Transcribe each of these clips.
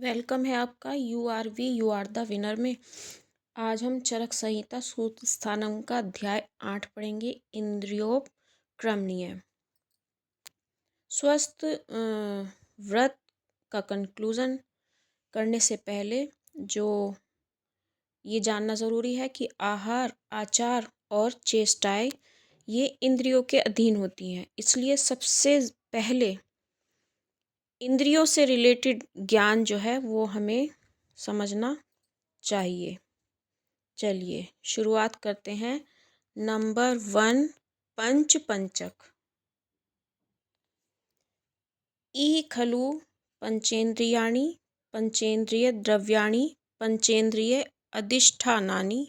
Welcome है आपका you are the winner में। आज हम चरक संहिता सूत्र स्थानम का अध्याय 8 पढ़ेंगे। इंद्रियोपक्रमणीय। स्वस्थ व्रत का कंक्लूजन करने से पहले जो ये जानना ज़रूरी है कि आहार, आचार और चेष्टाएं ये इंद्रियों के अधीन होती हैं। इसलिए सबसे पहले इंद्रियों से रिलेटेड ज्ञान जो है वो हमें समझना चाहिए। चलिए शुरुआत करते हैं। नंबर 1, पंच पंचक। ई खलु पंचेन्द्रियाणि पंचेन्द्रिय द्रव्याणि पंचेन्द्रिय अधिष्ठानानि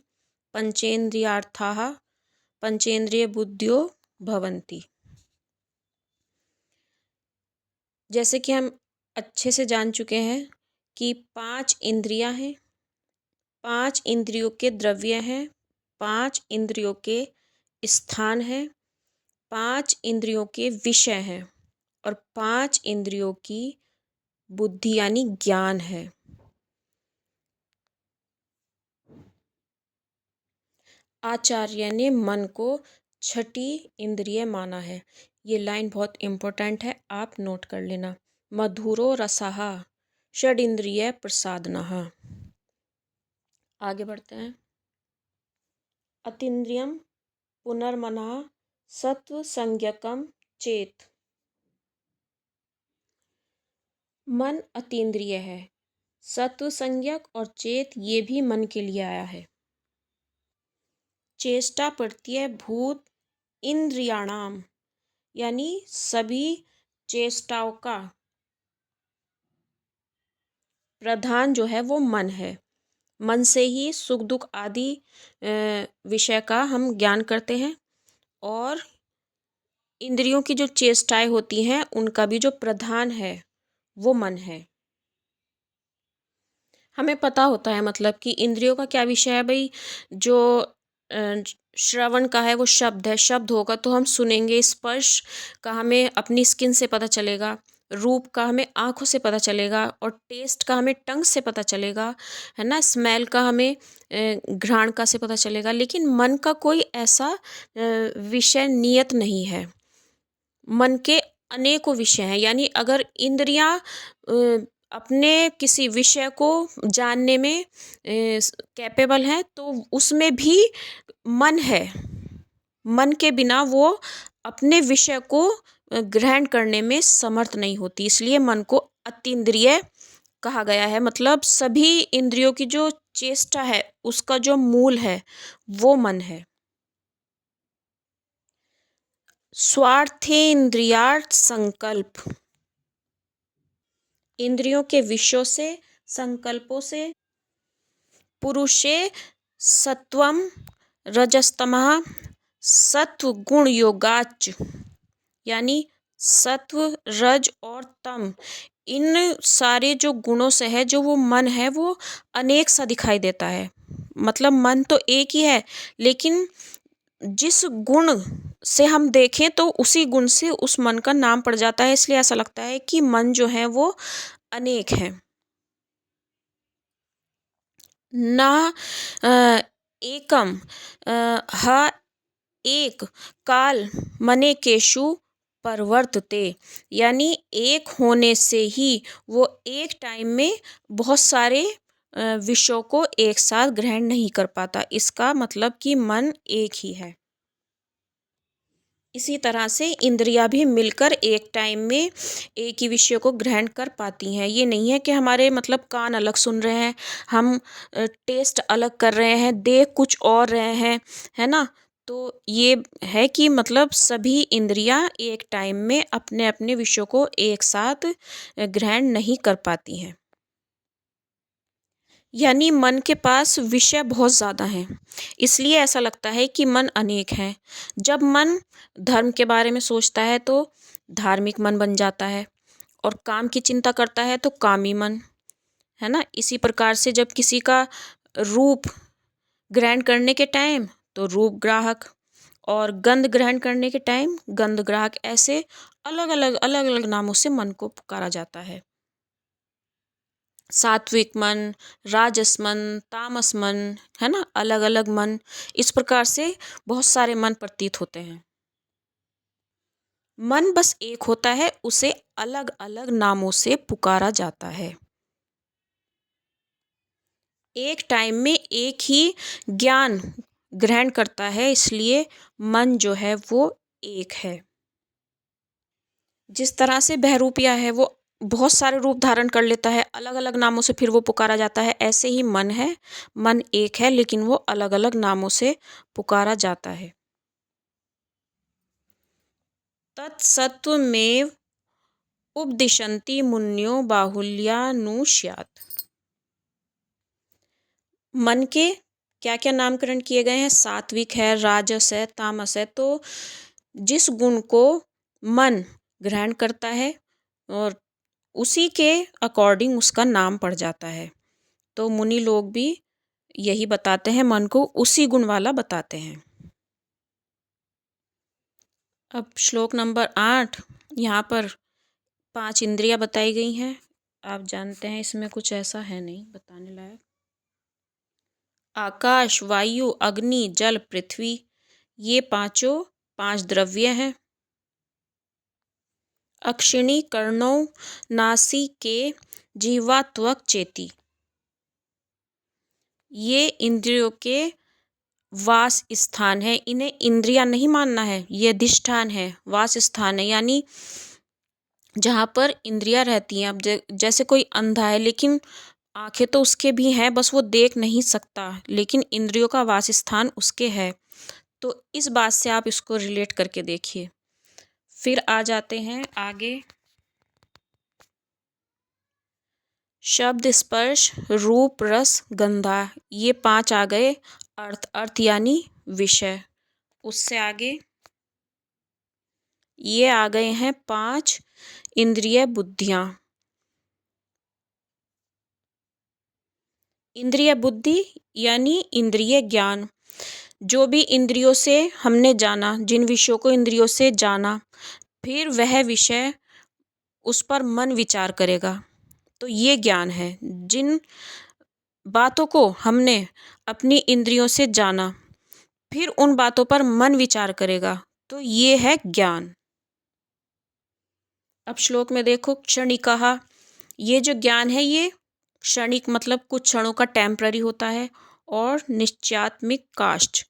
पंचेन्द्रियार्थाः पंचेन्द्रिय बुद्धियो भवन्ति। जैसे कि हम अच्छे से जान चुके हैं कि 5 इंद्रियां हैं, 5 इंद्रियों के द्रव्य हैं, 5 इंद्रियों के स्थान हैं, 5 इंद्रियों के विषय हैं और 5 इंद्रियों की बुद्धि यानी ज्ञान है। आचार्य ने मन को छठी इंद्रिय माना है। ये लाइन बहुत इम्पोर्टेंट है, आप नोट कर लेना। मधुरो रसः षडिंद्रिय प्रसादनः। आगे बढ़ते हैं। अतीन्द्रियम पुनर्मनः सत्व संज्ञकम चेत। मन अतीन्द्रिय है, सत्व संज्ञक और चेत ये भी मन के लिए आया है। चेष्टा प्रत्यय भूत इंद्रियाणाम यानी सभी चेष्टाओं का प्रधान जो है वो मन है। मन से ही सुख दुख आदि विषय का हम ज्ञान करते हैं और इंद्रियों की जो चेष्टाएं होती हैं उनका भी जो प्रधान है वो मन है। हमें पता होता है मतलब कि इंद्रियों का क्या विषय है भाई। जो श्रवण का है वो शब्द है, शब्द होगा तो हम सुनेंगे। स्पर्श का हमें अपनी स्किन से पता चलेगा, रूप का हमें आँखों से पता चलेगा और टेस्ट का हमें टंग से पता चलेगा, है ना। स्मेल का हमें घ्राण का से पता चलेगा। लेकिन मन का कोई ऐसा विषय नियत नहीं है। मन के अनेकों विषय हैं, यानी अगर इंद्रियां अपने किसी विषय को जानने में कैपेबल हैं तो उसमें भी मन है। मन के बिना वो अपने विषय को ग्रहण करने में समर्थ नहीं होती। इसलिए मन को अतीन्द्रिय कहा गया है। मतलब सभी इंद्रियों की जो चेष्टा है उसका जो मूल है वो मन है। स्वार्थेन्द्रियार्थ संकल्प। इंद्रियों के विषयों से, संकल्पों से पुरुषे सत्वम रजस्तमः सत्व गुण योगाच यानी सत्व, रज और तम, इन सारे जो गुणों से है जो वो मन है वो अनेक सा दिखाई देता है। मतलब मन तो एक ही है, लेकिन जिस गुण से हम देखें तो उसी गुण से उस मन का नाम पड़ जाता है। इसलिए ऐसा लगता है कि मन जो है वो अनेक है। न एकम ह एक काल मनेकेषु परवर्तते यानी एक होने से ही वो एक टाइम में बहुत सारे विषयों को एक साथ ग्रहण नहीं कर पाता। इसका मतलब कि मन एक ही है। इसी तरह से इंद्रियां भी मिलकर एक टाइम में एक ही विषय को ग्रहण कर पाती हैं। ये नहीं है कि हमारे मतलब कान अलग सुन रहे हैं, हम टेस्ट अलग कर रहे हैं, देख कुछ और रहे हैं, है ना। तो ये है कि मतलब सभी इंद्रियां एक टाइम में अपने अपने विषयों को एक साथ ग्रहण नहीं कर पाती हैं। यानी मन के पास विषय बहुत ज़्यादा हैं, इसलिए ऐसा लगता है कि मन अनेक हैं। जब मन धर्म के बारे में सोचता है तो धार्मिक मन बन जाता है और काम की चिंता करता है तो कामी मन, है ना। इसी प्रकार से जब किसी का रूप ग्रहण करने के टाइम तो रूप ग्राहक और गंध ग्रहण करने के टाइम गंध ग्राहक, ऐसे अलग अलग नामों से मन को पुकारा जाता है। सात्विक मन, राजस मन, तामस मन, है ना, अलग अलग मन, इस प्रकार से बहुत सारे मन प्रतीत होते हैं। मन बस एक होता है, उसे अलग अलग नामों से पुकारा जाता है। एक टाइम में एक ही ज्ञान ग्रहण करता है, इसलिए मन जो है वो एक है। जिस तरह से बहरूपिया है वो बहुत सारे रूप धारण कर लेता है, अलग अलग नामों से फिर वो पुकारा जाता है, ऐसे ही मन है, मन एक है लेकिन वो अलग अलग नामों से पुकारा जाता है। तत्सत्त्वमेव उपदिशन्ति मुन्यो बाहुल्यानुस्यात्। मन के क्या क्या नामकरण किए गए हैं? सात्विक है, राजस है, तामस है। तो जिस गुण को मन ग्रहण करता है और उसी के अकॉर्डिंग उसका नाम पड़ जाता है। तो मुनि लोग भी यही बताते हैं, मन को उसी गुण वाला बताते हैं। अब श्लोक नंबर 8, यहाँ पर 5 इंद्रियां बताई गई हैं। आप जानते हैं इसमें कुछ ऐसा है नहीं बताने लायक। आकाश, वायु, अग्नि, जल, पृथ्वी, ये पांचों 5 द्रव्य हैं। अक्षिणी, कर्णौ, नासिके, जिह्वा, त्वक, चेती, ये इंद्रियों के वास स्थान है। इन्हें इंद्रियां नहीं मानना है, ये अधिष्ठान है, वास स्थान है, यानी जहाँ पर इंद्रियां रहती हैं। अब जैसे कोई अंधा है लेकिन आंखें तो उसके भी हैं, बस वो देख नहीं सकता, लेकिन इंद्रियों का वास स्थान उसके है। तो इस बात से आप इसको रिलेट करके देखिए। फिर आ जाते हैं आगे, शब्द, स्पर्श, रूप, रस, गंधा, ये 5 आ गए। अर्थ, अर्थ यानी विषय। उससे आगे ये आ गए हैं 5 इंद्रिय बुद्धियां। इंद्रिय बुद्धि यानी इंद्रिय ज्ञान। जो भी इंद्रियों से हमने जाना, जिन विषयों को इंद्रियों से जाना, फिर वह विषय उस पर मन विचार करेगा, तो ये ज्ञान है। जिन बातों को हमने अपनी इंद्रियों से जाना, फिर उन बातों पर मन विचार करेगा, तो ये है ज्ञान। अब श्लोक में देखो, क्षणिकः, ये जो ज्ञान है ये क्षणिक मतलब कुछ क्षणों का टेम्पररी होता है, और निश्चयात्मिक काष्ठ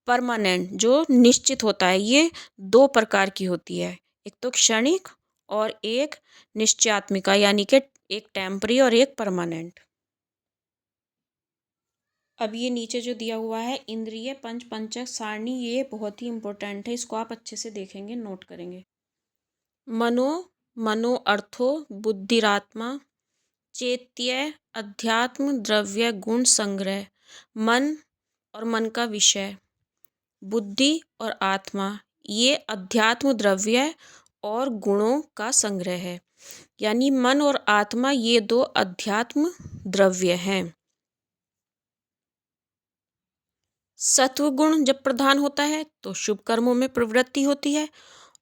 परमानेंट जो निश्चित होता है। ये 2 प्रकार की होती है, एक तो क्षणिक और एक निश्चयात्मिका, यानी कि एक टेम्पररी और एक परमानेंट। अब ये नीचे जो दिया हुआ है इंद्रिय पंच पंचक सारणी, ये बहुत ही इम्पोर्टेंट है, इसको आप अच्छे से देखेंगे, नोट करेंगे। मनो, मनो अर्थो बुद्धिरात्मा, चेत्य अध्यात्म द्रव्य गुण संग्रह। मन और मन का विषय, बुद्धि और आत्मा, ये अध्यात्म द्रव्य और गुणों का संग्रह है। यानी मन और आत्मा ये 2 अध्यात्म द्रव्य हैं। सत्व गुण जब प्रधान होता है तो शुभ कर्मों में प्रवृत्ति होती है,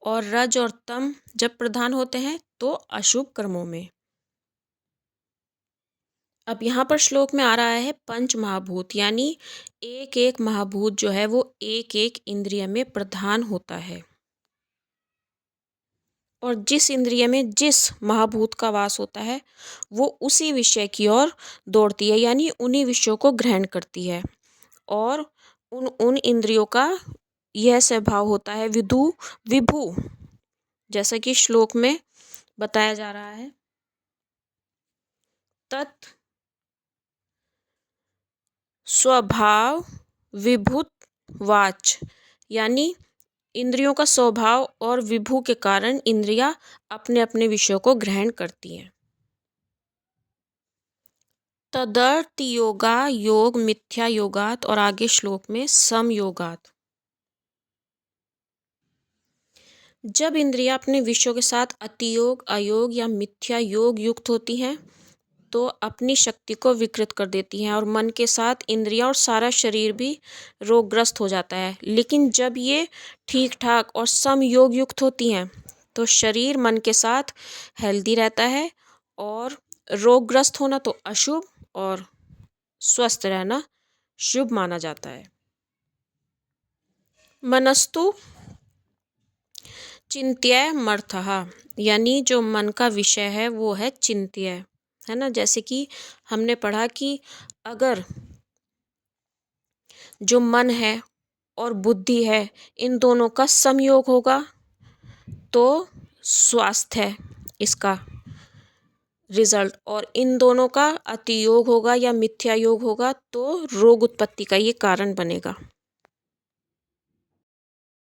और रज और तम जब प्रधान होते हैं तो अशुभ कर्मों में। अब यहाँ पर श्लोक में आ रहा है पंच महाभूत, यानी एक एक महाभूत जो है वो एक एक इंद्रिय में प्रधान होता है, और जिस इंद्रिय में जिस महाभूत का वास होता है वो उसी विषय की ओर दौड़ती है, यानी उन्हीं विषयों को ग्रहण करती है। और उन उन इंद्रियों का यह स्वभाव होता है विदु विभु, जैसा कि श्लोक में बताया जा रहा है। तत् स्वभाव विभुत वाच, यानी इंद्रियों का स्वभाव और विभु के कारण इंद्रियां अपने अपने विषयों को ग्रहण करती हैं। तदर्थ योगा योग मिथ्या योगात, और आगे श्लोक में सम योगात। जब इंद्रियां अपने विषयों के साथ अतियोग, अयोग या मिथ्या योग युक्त होती हैं तो अपनी शक्ति को विकृत कर देती हैं, और मन के साथ इंद्रियां और सारा शरीर भी रोगग्रस्त हो जाता है। लेकिन जब ये ठीक ठाक और सम योग युक्त होती हैं तो शरीर मन के साथ हेल्दी रहता है, और रोगग्रस्त होना तो अशुभ और स्वस्थ रहना शुभ माना जाता है। मनस्तु चिंत्य यानी जो मन का विषय है वो है चिंत्य, है ना। जैसे कि हमने पढ़ा कि अगर जो मन है और बुद्धि है इन दोनों का समयोग होगा तो स्वास्थ्य है इसका रिजल्ट, और इन दोनों का अतियोग होगा या मिथ्या योग होगा तो रोग उत्पत्ति का ये कारण बनेगा।